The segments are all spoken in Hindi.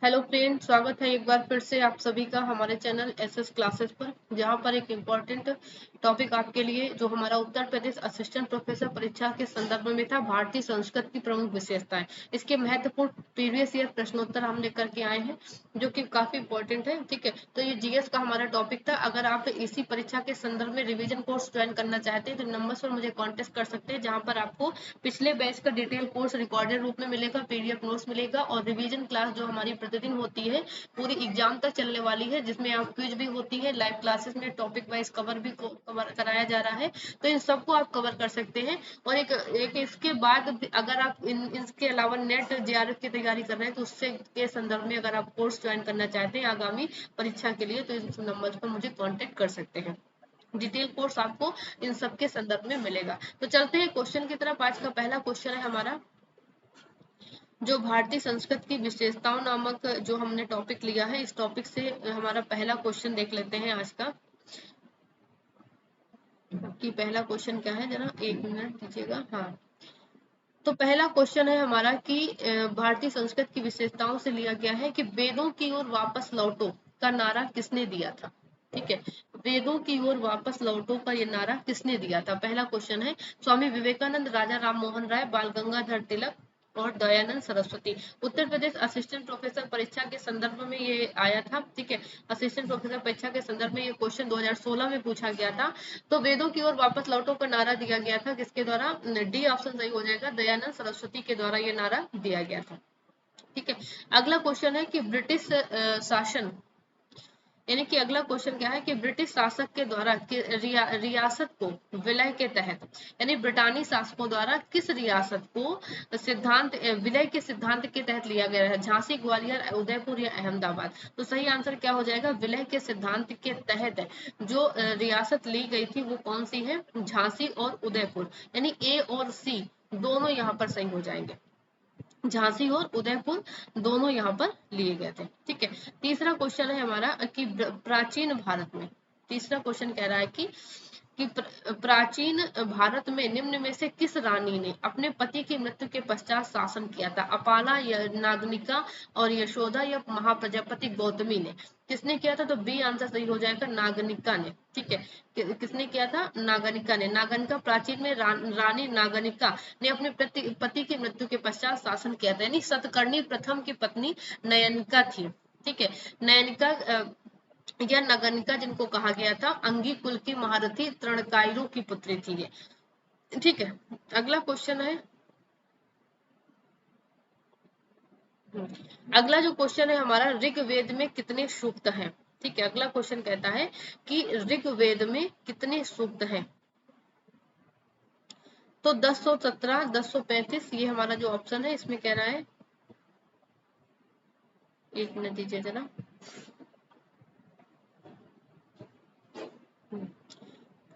हेलो फ्रेंड, स्वागत है एक बार फिर से आप सभी का हमारे चैनल एसएस क्लासेस पर, जहां पर एक इम्पॉर्टेंट टॉपिक आपके लिए जो हमारा उत्तर प्रदेश असिस्टेंट प्रोफेसर परीक्षा के संदर्भ में था, भारतीय संस्कृत की प्रमुख विशेषताएं। इसके महत्वपूर्ण प्रीवियस ईयर प्रश्नोत्तर हम लेकर के आए हैं जो कि काफी इंपॉर्टेंट है। ठीक है, तो ये जीएस का हमारा टॉपिक था। अगर आप इसी परीक्षा के संदर्भ में रिविजन कोर्स ज्वाइन करना चाहते हैं तो नंबर पर मुझे कॉन्टेक्ट कर सकते हैं, जहां पर आपको पिछले बैच का डिटेल कोर्स रिकॉर्डेड रूप में मिलेगा, पीडीएफ नोट्स मिलेगा और रिवीजन क्लास जो हमारी प्रतिदिन होती है पूरी एग्जाम तक चलने वाली है, जिसमें आप क्विज भी होती है, लाइव क्लासेस में टॉपिक वाइज कवर भी कवर कराया जा रहा है। तो इन सबको आप कवर कर सकते हैं। और एक इसके बाद अगर आप इसके अलावा नेट जेआरएफ की तैयारी कर रहे हैं तो उससे के संदर्भ में अगर आप कोर्स ज्वाइन करना चाहते हैं आगामी परीक्षा के लिए तो इस नंबर पर मुझे कॉन्टेक्ट कर सकते हैं। डिटेल कोर्स आपको इन सब के संदर्भ में मिलेगा। तो चलते हैं क्वेश्चन की तरफ। आज का पहला क्वेश्चन है हमारा, जो भारतीय संस्कृत की विशेषताओं नामक जो हमने टॉपिक लिया है, इस टॉपिक से हमारा पहला क्वेश्चन देख लेते हैं आज का। कि पहला क्वेश्चन क्या है, जरा एक मिनट दीजिएगा। हाँ, तो पहला क्वेश्चन है हमारा कि भारतीय संस्कृत की विशेषताओं से लिया गया है कि वेदों की ओर वापस लौटो का नारा किसने दिया था। ठीक है, वेदों की ओर वापस लौटो का ये नारा किसने दिया था, पहला क्वेश्चन है। स्वामी विवेकानंद, राजा राम मोहन राय, बाल गंगाधर तिलक और दयानंद सरस्वती। उत्तर प्रदेश असिस्टेंट प्रोफेसर परीक्षा के संदर्भ में ये आया था। ठीक है, असिस्टेंट प्रोफेसर परीक्षा के संदर्भ में ये क्वेश्चन 2016 में पूछा गया था। तो वेदों की ओर वापस लौटो का नारा दिया गया था किसके द्वारा, डी ऑप्शन सही हो जाएगा, दयानंद सरस्वती के द्वारा ये नारा दिया गया था। ठीक है, अगला क्वेश्चन है कि ब्रिटिश शासन, यानी कि अगला क्वेश्चन क्या है कि ब्रिटिश शासक के द्वारा रियासत को विलय के तहत, यानी ब्रिटानी शासकों द्वारा किस रियासत को सिद्धांत विलय के सिद्धांत के तहत लिया गया है, झांसी, ग्वालियर, उदयपुर या अहमदाबाद। तो सही आंसर क्या हो जाएगा, विलय के सिद्धांत के तहत जो रियासत ली गई थी वो कौन सी है, झांसी और उदयपुर, यानी ए और सी दोनों यहाँ पर सही हो जाएंगे। झांसी और उदयपुर दोनों यहाँ पर लिए गए थे। ठीक है, तीसरा क्वेश्चन है हमारा कि प्राचीन भारत में, तीसरा क्वेश्चन कह रहा है कि प्राचीन भारत में निम्न में से किस रानी ने अपने पति की मृत्यु के पश्चात शासन किया था, अपाला या नागनिका और यशोदा या महाप्रजापति गौतमी ने। किसने किया था, तो बी आंसर सही हो जाएगा, नागनिका ने। ठीक है, किसने किया था, नागनिका ने। नागनिका प्राचीन में रानी नागनिका ने अपने पति की मृत्यु के पश्चात शासन किया था, यानी सतकर्णी प्रथम की पत्नी नयनिका थी। ठीक है, नयनिका या नगनिका जिनको कहा गया था, अंगी कुल की महारथी तृणकायु की पुत्री थी ये। ठीक है, अगला क्वेश्चन है, अगला जो क्वेश्चन है हमारा, ऋग्वेद में कितने सूक्त हैं। ठीक है, अगला क्वेश्चन कहता है कि ऋग्वेद में कितने सूक्त हैं। तो 1017, 1035 ये हमारा जो ऑप्शन है इसमें कह रहा है, एक मिनट दीजिए जरा।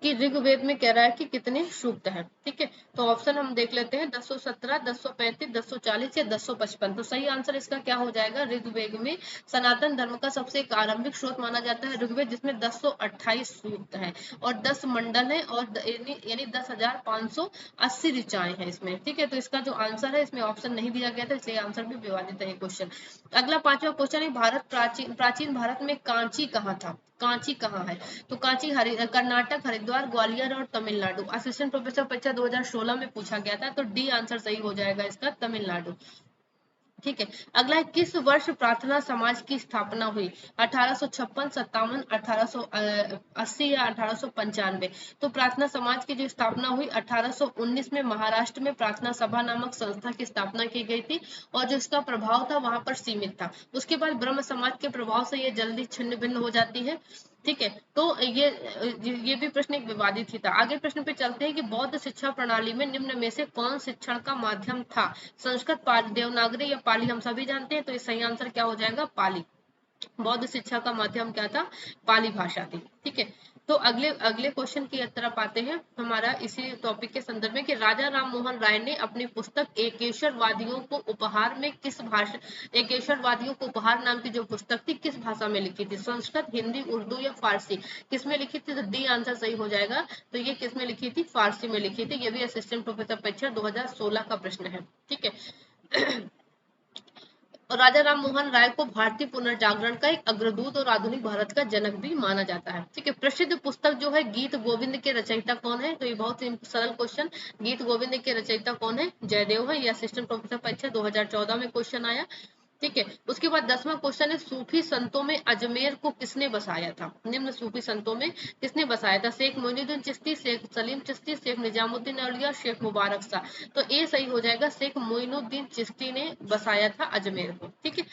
कि ऋग्वेद में कह रहा है कि कितने सूक्त हैं। ठीक है, तो ऑप्शन हम देख लेते हैं, 1017, 1035, 1040 या 1055। तो सही आंसर इसका क्या हो जाएगा, ऋग्वेद में सनातन धर्म का सबसे एक आरंभिक स्रोत माना जाता है ऋग्वेद, जिसमें 1028 सूक्त है और 10 मंडल है और यानी 10,580 ऋचाएं हैं इसमें। ठीक है, तो इसका जो आंसर है इसमें ऑप्शन नहीं दिया गया था, इसलिए आंसर भी विवादित है क्वेश्चन। अगला पांचवा क्वेश्चन है, भारत प्राचीन भारत में कांची कहाँ था, कांची कहाँ है। तो कांची कर्नाटक, हरिद्वार, ग्वालियर और तमिलनाडु। असिस्टेंट प्रोफेसर परीक्षा 2016 में पूछा गया था, तो डी आंसर सही हो जाएगा इसका, तमिलनाडु। ठीक है, अगला है, किस वर्ष प्रार्थना समाज की स्थापना हुई, 1856, 57, 1880 या 1895। तो प्रार्थना समाज की जो स्थापना हुई 1819 में महाराष्ट्र में प्रार्थना सभा नामक संस्था की स्थापना की गई थी और जो इसका प्रभाव था वहां पर सीमित था। उसके बाद ब्रह्म समाज के प्रभाव से ये जल्दी छिन्न भिन्न हो जाती है। ठीक है, तो ये भी प्रश्न एक विवादित ही था। आगे प्रश्न पे चलते हैं कि बौद्ध शिक्षा प्रणाली में निम्न में से कौन शिक्षण का माध्यम था, संस्कृत, पाली, देवनागरी या पाली। हम सभी जानते हैं, तो ये सही आंसर क्या हो जाएगा, पाली। बौद्ध शिक्षा का माध्यम क्या था, पाली भाषा थी। ठीक है, तो अगले अगले क्वेश्चन की तरफ आते हैं हमारा इसी टॉपिक के संदर्भ में कि राजा राम मोहन राय ने अपनी पुस्तक एकेश्वरवादियों को उपहार में किस भाषा, एकेश्वरवादियों को उपहार नाम की जो पुस्तक थी किस भाषा में लिखी थी, संस्कृत, हिंदी, उर्दू या फारसी। किसमें लिखी थी, तो डी आंसर सही हो जाएगा। तो ये किसमें लिखी थी, फारसी में लिखी थी। ये भी असिस्टेंट प्रोफेसर परीक्षा 2016 का प्रश्न है। ठीक है, और राजा राम मोहन राय को भारतीय पुनर्जागरण का एक अग्रदूत और आधुनिक भारत का जनक भी माना जाता है। ठीक है, प्रसिद्ध पुस्तक जो है गीत गोविंद के रचयिता कौन है? तो ये बहुत ही सरल क्वेश्चन, गीत गोविंद के रचयिता कौन है? जयदेव है। यह असिस्टेंट प्रोफेसर परीक्षा 2014 में क्वेश्चन आया। ठीक है, उसके बाद 10वां क्वेश्चन है, सूफी संतों में अजमेर को किसने बसाया था? निम्न सूफी संतों में किसने बसाया था? शेख मोइनुद्दीन चिश्ती, शेख सलीम चिश्ती, शेख निजामुद्दीन औलिया, शेख मुबारक शाह। तो ए सही हो जाएगा, शेख मोइनुद्दीन चिश्ती ने बसाया था अजमेर को। ठीक है,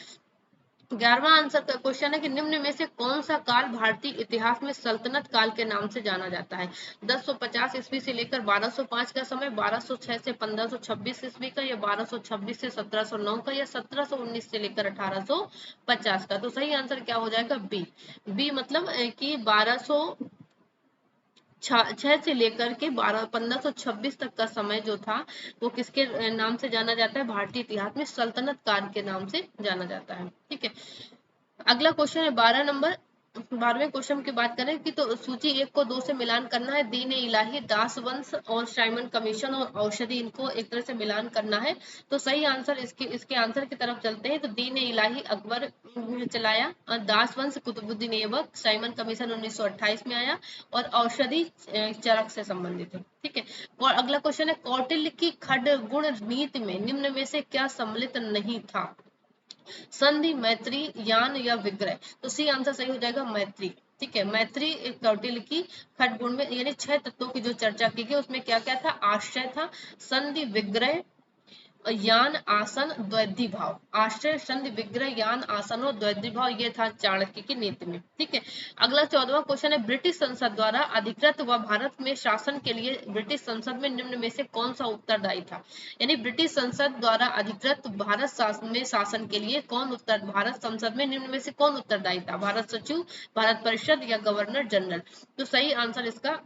11वां आंसर का क्वेश्चन है कि निम्न में से कौन सा काल भारतीय इतिहास में सल्तनत काल के नाम से जाना जाता है? 1050 ईस्वी से लेकर 1205 का समय, 1206 से 1526 ईस्वी का, या 1226 से 1709 का, या 1719 से लेकर 1850 का। तो सही आंसर क्या हो जाएगा? बी। बी मतलब कि 1206 से लेकर के 1526 तक का समय जो था वो किसके नाम से जाना जाता है? भारतीय इतिहास में सल्तनत काल के नाम से जाना जाता है। ठीक है, अगला क्वेश्चन है 12वें क्वेश्चन की बात करें कि तो सूची 1 को 2 से मिलान करना है। दीन इलाही, दास वंश और साइमन कमीशन और औषधि, इनको एक तरह से मिलान करना है। तो सही आंसर इसके आंसर की तरफ चलते हैं। तो दीन इलाही अकबर चलाया, और दास वंश कुतुबुद्दीन ऐबक, साइमन कमीशन 1928 में आया, और औषधि चरक से संबंधित है। ठीक है, और अगला क्वेश्चन है, कौटिल्य की खड्गुण नीति में निम्न में से क्या सम्मिलित नहीं था? संधि, मैत्री, यान या विग्रह। तो सी आंसर सही हो जाएगा मैत्री। ठीक है, मैत्री कौटिल्य की खड्गुण में यानी 6 तत्वों की जो चर्चा की गई उसमें क्या क्या था? आश्रय था, संधि, विग्रह, यान, आसन, द्वैधी भाव। आश्रय, संधि, विग्रह, यान, आसन और द्वैधी भाव, ये था चाणक्य की नीति में। ठीक है, अगला 14वां क्वेश्चन है, ब्रिटिश संसद द्वारा अधिकृत व भारत में शासन के लिए ब्रिटिश संसद में निम्न में से कौन सा उत्तरदायी था? यानी ब्रिटिश संसद द्वारा अधिकृत भारत में शासन के लिए भारत संसद में निम्न में से कौन उत्तरदायी था? भारत सचिव, भारत परिषद, या गवर्नर जनरल। तो सही आंसर इसका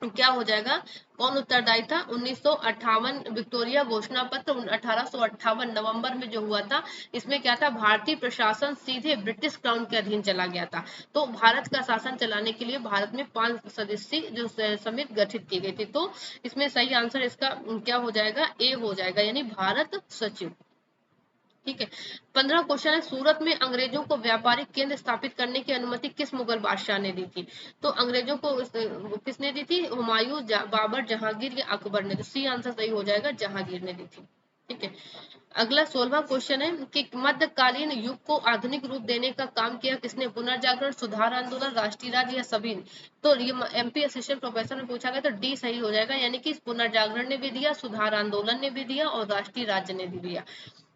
क्या हो जाएगा? कौन उत्तरदायी था? 1958 विक्टोरिया घोषणा पत्र 1858 नवंबर में जो हुआ था, इसमें क्या था? भारतीय प्रशासन सीधे ब्रिटिश क्राउन के अधीन चला गया था। तो भारत का शासन चलाने के लिए भारत में 5 सदस्यीय जो समिति गठित की गई थी। तो इसमें सही आंसर इसका क्या हो जाएगा? ए हो जाएगा, यानी भारत सचिव। ठीक है, 15 क्वेश्चन है, सूरत में अंग्रेजों को व्यापारिक केंद्र स्थापित करने की अनुमति किस मुगल बादशाह ने दी थी? तो अंग्रेजों को किसने दी थी? हुमायूं, बाबर, जहांगीर या अकबर ने। तो सी आंसर सही हो जाएगा, जहांगीर ने दी थी। ठीक है, अगला 16वां क्वेश्चन है कि मध्यकालीन युग को आधुनिक रूप देने का काम किया किसने? पुनर्जागरण, सुधार आंदोलन, राष्ट्रीय राज्य या सभी? तो ये एमपी असिस्टेंट प्रोफेसर में पूछा गया, तो डी सही हो जाएगा, यानी कि पुनर्जागरण ने भी दिया, सुधार आंदोलन ने भी दिया और राष्ट्रीय राज्य ने भी दिया।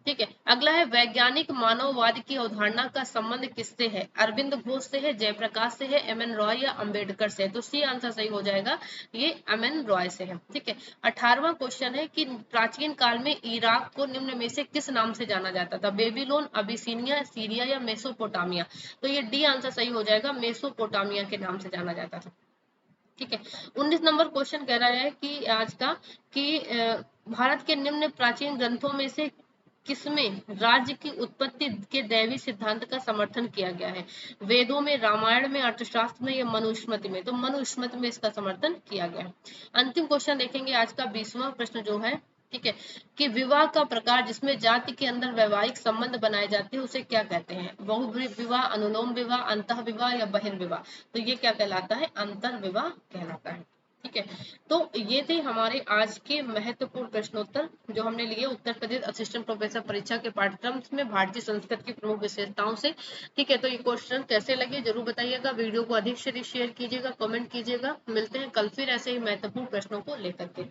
ठीक है, अगला है, वैज्ञानिक मानववाद की अवधारणा का संबंध किससे है? अरविंद घोष से है, जयप्रकाश से है, एमएन रॉय या अंबेडकर से है? तो सी आंसर सही हो जाएगा, ये एमएन रॉय से है। ठीक है, 18वां क्वेश्चन है कि प्राचीन काल में इराक को निम्न में से किस नाम से जाना जाता था? बेबीलोन, अबिसिनिया, सीरिया या मेसोपोटामिया? तो ये डी आंसर सही हो जाएगा, मेसोपोटामिया के नाम से जाना जाता था। ठीक है, 19 नंबर क्वेश्चन कह रहा है कि आज का कि भारत के निम्न प्राचीन ग्रंथों में से किसमें राज्य की उत्पत्ति के दैवी सिद्धांत का समर्थन किया गया है? वेदों में, रामायण में, अर्थशास्त्र में या मनुस्मृति में? तो मनुस्मृति में इसका समर्थन किया गया है। अंतिम क्वेश्चन देखेंगे आज का 20वां प्रश्न जो है, ठीक है, कि विवाह का प्रकार जिसमें जाति के अंदर वैवाहिक संबंध बनाए जाते हैं उसे क्या कहते हैं? बहुविवाह, अनुलोम विवाह, अंतः विवाह या बहिर्विवाह? तो ये क्या कहलाता है? अंतर विवाह कहलाता है। ठीक है, तो ये थे हमारे आज के महत्वपूर्ण प्रश्नोत्तर जो हमने लिए उत्तर प्रदेश असिस्टेंट प्रोफेसर परीक्षा के पाठ्यक्रम में भारतीय संस्कृत की प्रमुख विशेषताओं से। ठीक है, तो ये क्वेश्चन कैसे लगे जरूर बताइएगा, वीडियो को अधिक से अधिक शेयर कीजिएगा, कमेंट कीजिएगा। मिलते हैं कल फिर ऐसे ही महत्वपूर्ण प्रश्नों को लेकर के।